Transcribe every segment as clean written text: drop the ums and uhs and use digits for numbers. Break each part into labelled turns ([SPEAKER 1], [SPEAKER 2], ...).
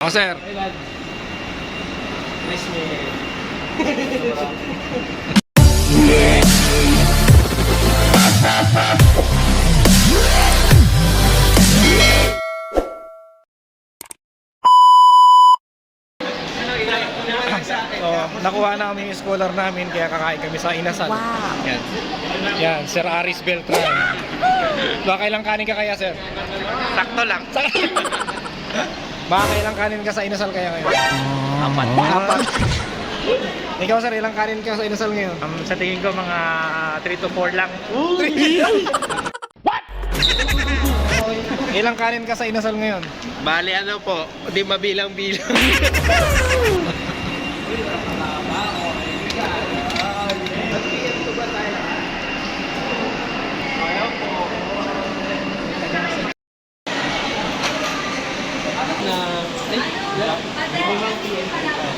[SPEAKER 1] Oh, sir.
[SPEAKER 2] Nice man.
[SPEAKER 1] So, nakuha namin yung scholar namin kaya kakain kami sa Inasal.
[SPEAKER 3] Wow.
[SPEAKER 1] Yan. Yan, Sir Aris Beltran. Baka ilang kanin ka kaya, sir?
[SPEAKER 2] Sakto lang.
[SPEAKER 1] Baka ilang kanin ka sa Inasal kaya ngayon?
[SPEAKER 2] Apat.
[SPEAKER 1] Apat. Ikaw, sir, ilang kanin ka sa Inasal ngayon?
[SPEAKER 2] Sa tingin ko mga 3 to 4 lang.
[SPEAKER 1] Ilang kanin ka sa Inasal ngayon?
[SPEAKER 2] Bali ano po, di mabilang-bilang.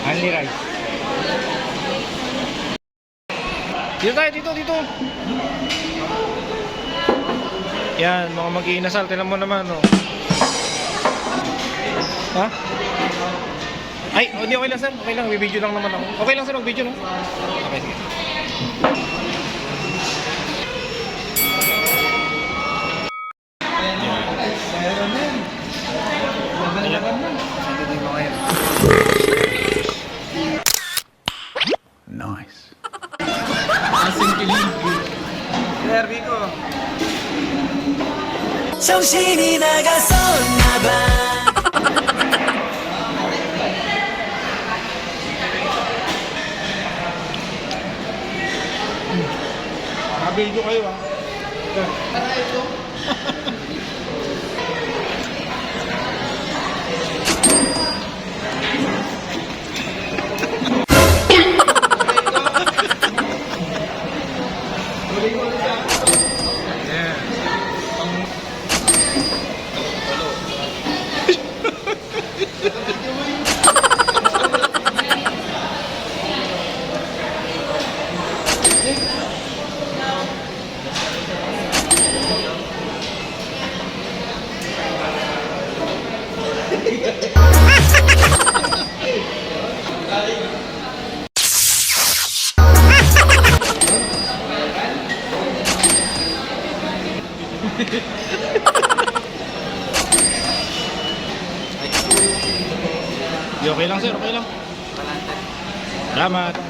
[SPEAKER 1] Only rice. Dito tayo, dito. Yan, mga mag-iinasal. Tignan mo naman, oh. Ha? Ay, hindi okay lang, sir. Okay lang, bibideo lang naman ako. Okay lang, sir, mag-video, no? Okay, sige.
[SPEAKER 4] Nice.
[SPEAKER 2] Nervy ko.
[SPEAKER 3] 정신이 나갔었나봐.
[SPEAKER 1] Nabidyo kayo, ah. Okay lang, sir, okay lang. Salamat.